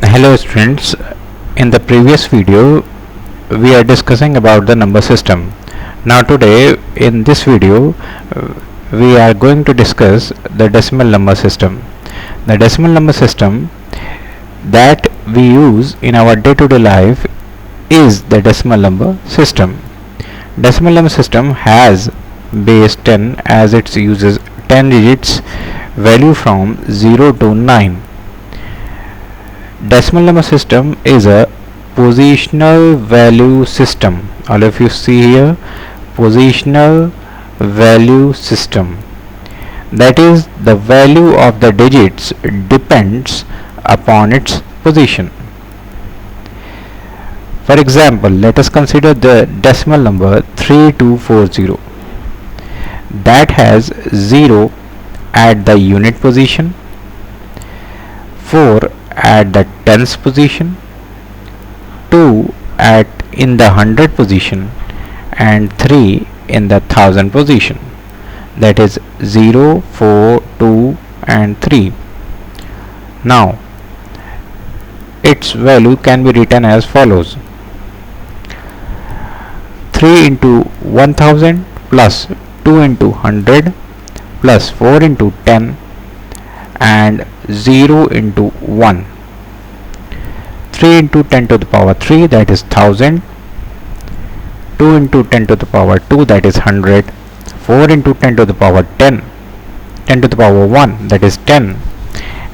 Hello students, in the previous video we are discussing about the number system. Now today in this video we are going to discuss the decimal number system. The decimal number system that we use in our day-to-day life is the decimal number system. Decimal number system has base 10 as it uses 10 digits value from 0 to 9. Decimal number system is a positional value system. All of you see here, positional value system. That is, the value of the digits depends upon its position. For example, let us consider the decimal number 3240 that has 0 at the unit position, 4 at the tens position, 2 at in the hundred position, and 3 in the thousand position. That is 0, 4, 2 and 3. Now its value can be written as follows: 3 into 1000 plus 2 into 100 plus 4 into 10 and 0 into 1. 3 into 10 to the power 3, that is 1000. 2 into 10 to the power 2, that is 100. 4 into 10 to the power 10, 10 to the power 1, that is 10,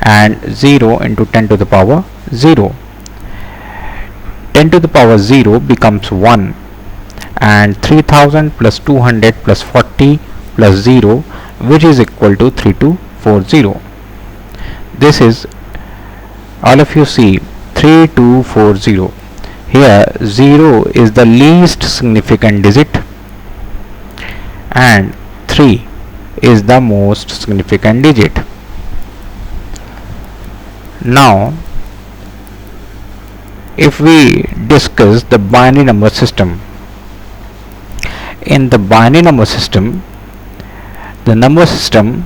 and 0 into 10 to the power 0. 10 to the power 0 becomes 1, and 3000 plus 200 plus 40 plus 0, which is equal to 3240. This is, all of you see, 3240. Here 0 is the least significant digit and 3 is the most significant digit. Now if we discuss the binary number system, in the binary number system, the number system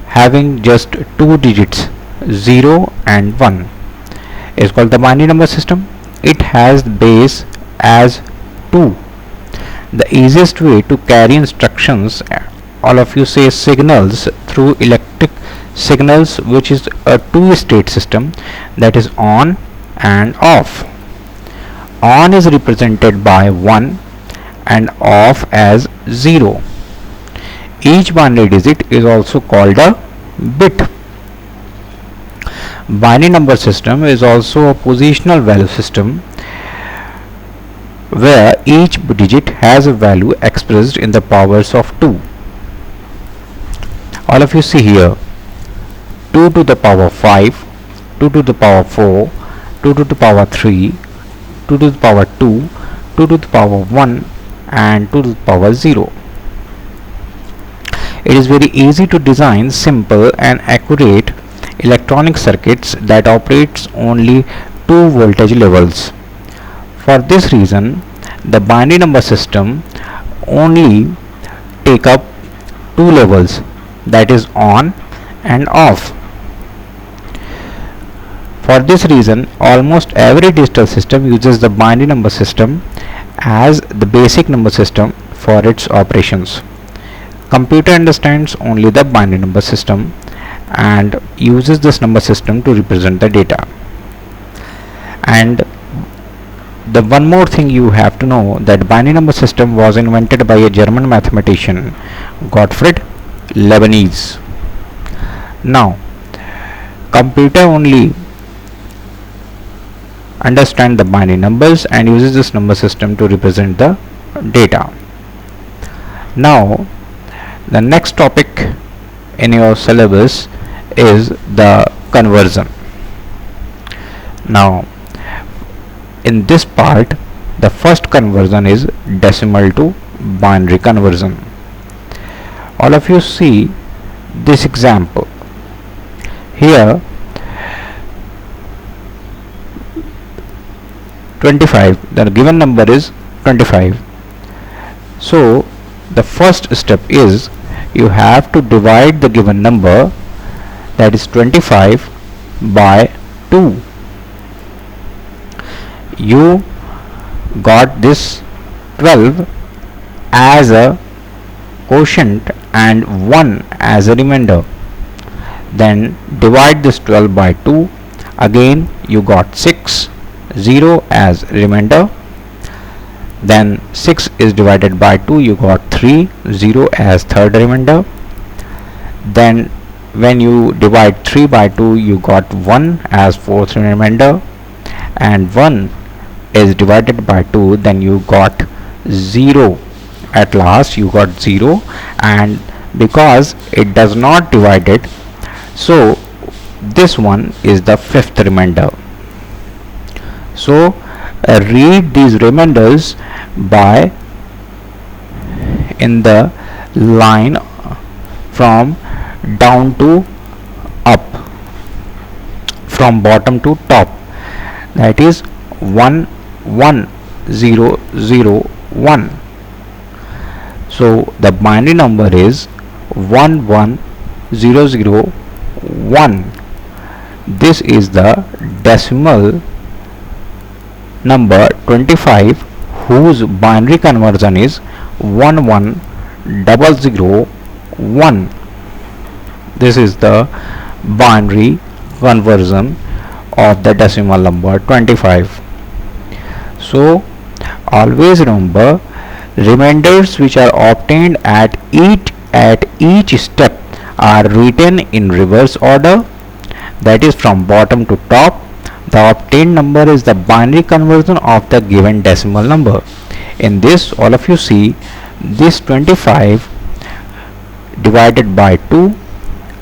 having just two digits 0 and 1 is called the binary number system. It has the base as 2. The easiest way to carry instructions, all of you say signals, through electric signals, which is a two-state system, that is on and off. On is represented by 1 and off as 0. Each binary digit is also called a bit. Binary number system is also a positional value system where each digit has a value expressed in the powers of 2. All of you see here, 2 to the power 5, 2 to the power 4, 2 to the power 3, 2 to the power 2, 2 to the power 1 and 2 to the power 0. It is very easy to design simple and accurate electronic circuits that operates only two voltage levels. For this reason, the binary number system only take up two levels, that is on and off. For this reason, almost every digital system uses the binary number system as the basic number system for its operations. Computer understands only the binary number system and uses this number system to represent the data. And the one more thing you have to know, that binary number system was invented by a German mathematician, Gottfried Leibniz. Now computer only understand the binary numbers and uses this number system to represent the data. Now the next topic in your syllabus is the conversion. Now in this part, the first conversion is decimal to binary conversion. All of you see this example here. 25, the given number is 25. So the first step is you have to divide the given number, that is 25, by 2. you got this 12 as a quotient and 1 as a remainder. Then divide this 12 by 2. Again you got 6, 0 as remainder. Then 6 is divided by 2, you got 3, 0 as third remainder. Then when you divide 3 by 2, you got 1 as fourth remainder, and 1 is divided by 2, then you got 0. At last you got 0, and because it does not divide it, so this one is the fifth remainder. So read these remainders by in the line from down to up, from bottom to top, that is 1 1 0 0 1. So the binary number is 1 1 0 0 1. This is the decimal number 25, whose binary conversion is 11001. This is the binary conversion of the decimal number 25. So always remember, remainders which are obtained at each step are written in reverse order, that is from bottom to top. The obtained number is the binary conversion of the given decimal number. In this, all of you see this 25 divided by 2,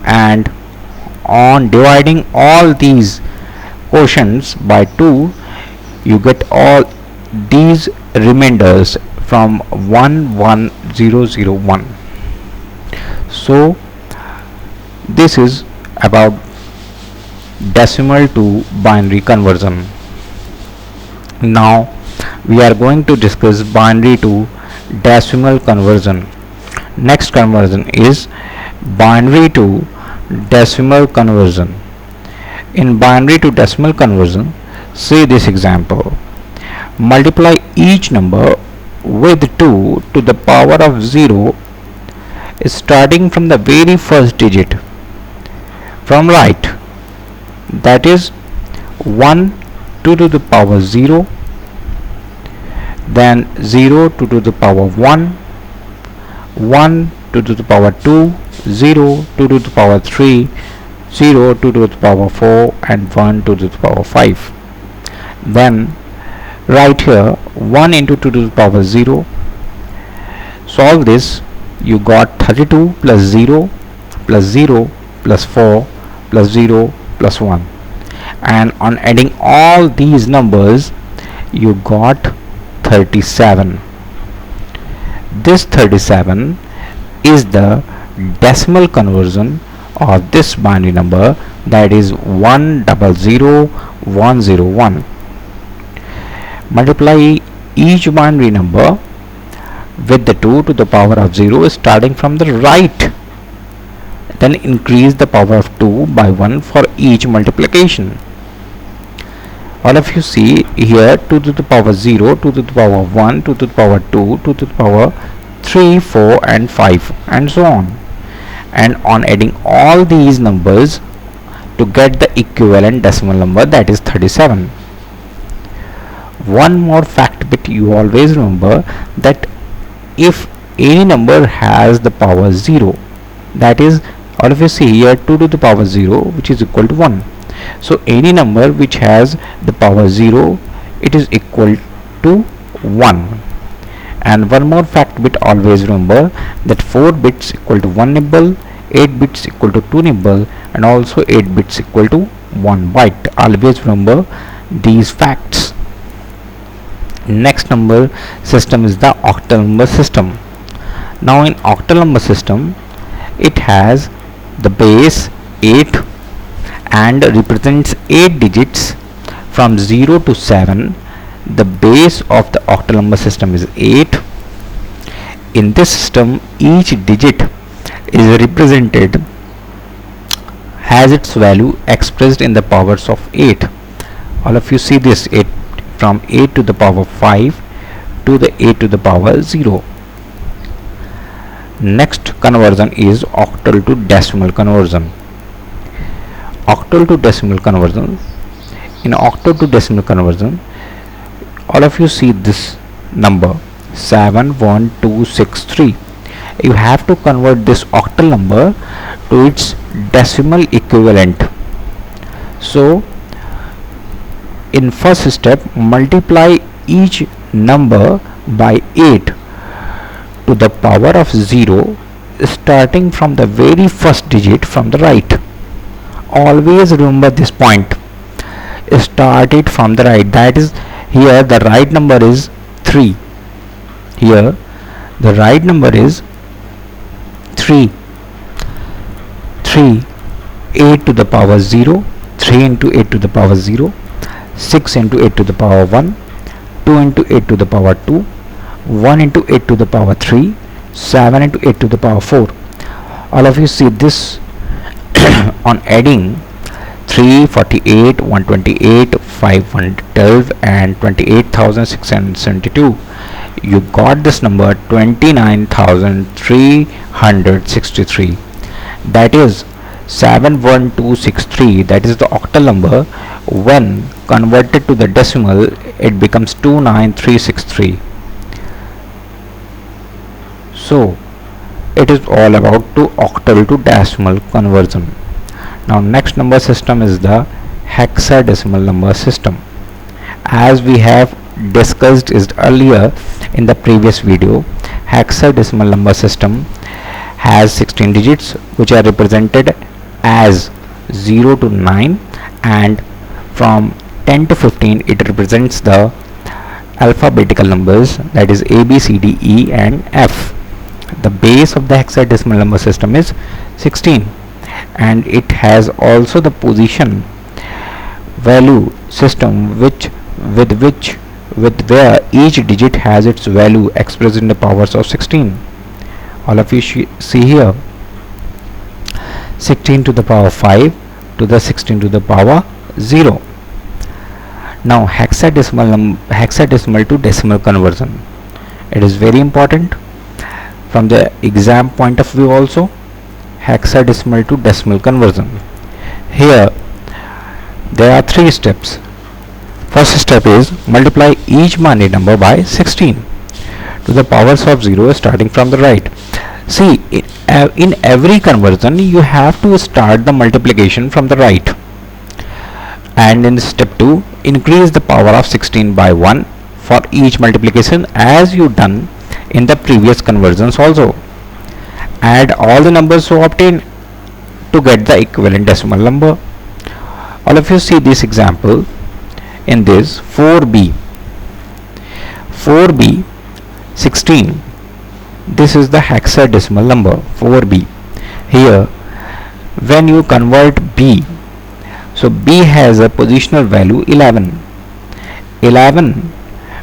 and on dividing all these quotients by 2, you get all these remainders from 11001. So this is about decimal to binary conversion. Now we are going to discuss binary to decimal conversion. Next conversion is binary to decimal conversion. In binary to decimal conversion, see this example. Multiply each number with 2 to the power of 0, starting from the very first digit from right, that is 1 2 to the power 0, then 0 2 to the power 1, 1 2 to the power 2, 0 2 to the power 3, 0 2 to the power 4, and 1 2 to the power 5. Then right here 1 into 2 to the power 0. Solve this. You got 32 plus 0 plus 0 plus 4 plus 0 plus 1, and on adding all these numbers you got 37. This 37 is the decimal conversion of this binary number, that is 100101. Multiply each binary number with the 2 to the power of 0 starting from the right, then increase the power of 2 by 1 for each multiplication. All of you see here 2 to the power 0, 2 to the power 1, 2 to the power 2, 2 to the power 3, 4 and 5, and so on. And on adding all these numbers to get the equivalent decimal number, that is 37. One more fact bit you always remember, that if any number has the power 0, that is, all of you see here 2 to the power 0, which is equal to 1. So any number which has the power 0, it is equal to 1. And one more fact bit always remember, that 4 bits equal to 1 nibble, 8 bits equal to 2 nibble, and also 8 bits equal to 1 byte. Always remember these facts. Next number system is the octal number system. Now in octal number system, it has the base 8 and represents 8 digits from 0 to 7. The base of the octal number system is 8. In this system, each digit is represented, has its value expressed in the powers of 8. All of you see this 8 from 8 to the power 5 to the 8 to the power 0. Next conversion is octal to decimal conversion. Octal to decimal conversion. In octal to decimal conversion, all of you see this number 71263. You have to convert this octal number to its decimal equivalent. So in first step, multiply each number by 8 to the power of 0, starting from the very first digit from the right. Always remember this point. Start it from the right. That is, here the right number is 3. Here the right number is 3. 8 to the power 0, 3 into 8 to the power 0, 6 into 8 to the power 1, 2 into 8 to the power 2, 1 into 8 to the power 3, 7 into 8 to the power 4. All of you see this. On adding 348, 128, 512 and 28,672, you got this number 29,363. That is 71263. That is the octal number. When converted to the decimal, it becomes 29363. So it is all about to octal to decimal conversion. Now next number system is the hexadecimal number system. As we have discussed it earlier in the previous video, hexadecimal number system has 16 digits which are represented as 0 to 9, and from 10 to 15 it represents the alphabetical numbers, that is A, B, C, D, E and F. The base of the hexadecimal number system is 16, and it has also the position value system with where each digit has its value expressed in the powers of 16. All of you see here 16 to the power 5 to the 16 to the power 0. Now hexadecimal to decimal conversion. It is very important from the exam point of view also. Hexadecimal to decimal conversion. Here there are 3 steps. First step is multiply each binary number by 16 to the powers of 0 starting from the right. See, in every conversion you have to start the multiplication from the right, and in step 2 increase the power of 16 by 1 for each multiplication, as you done in the previous conversions also. Add all the numbers so obtain to get the equivalent decimal number. All of you see this example. In this 4b 16, this is the hexadecimal number 4b. Here when you convert b, so b has a positional value 11,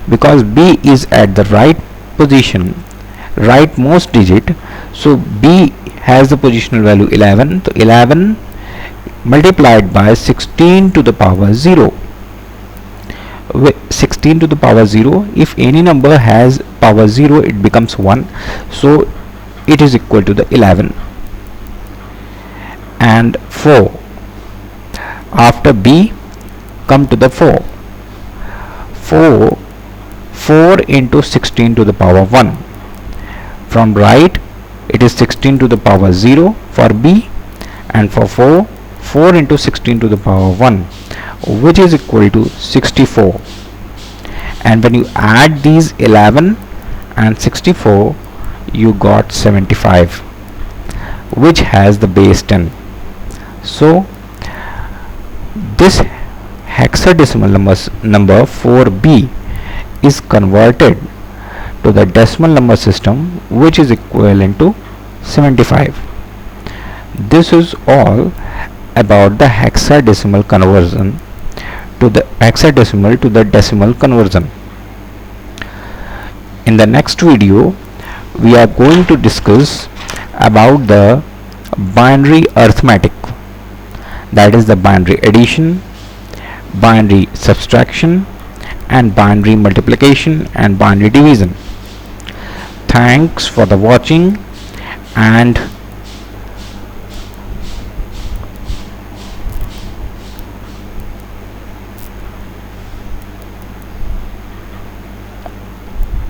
because b is at the right position, rightmost digit, so b has the positional value 11. So 11 multiplied by 16 to the power 0. 16 to the power 0, if any number has power 0 it becomes 1, so it is equal to the 11. And 4, after b come to the 4 into 16 to the power 1. From right it is 16 to the power 0 for b, and for 4 into 16 to the power 1, which is equal to 64. And when you add these 11 and 64, you got 75, which has the base 10. So this hexadecimal number 4b is converted to the decimal number system, which is equivalent to 75. This is all about the hexadecimal conversion to the hexadecimal to the decimal conversion. In the next video we are going to discuss about the binary arithmetic, that is the binary addition, binary subtraction and binary multiplication and binary division. Thanks for the watching, and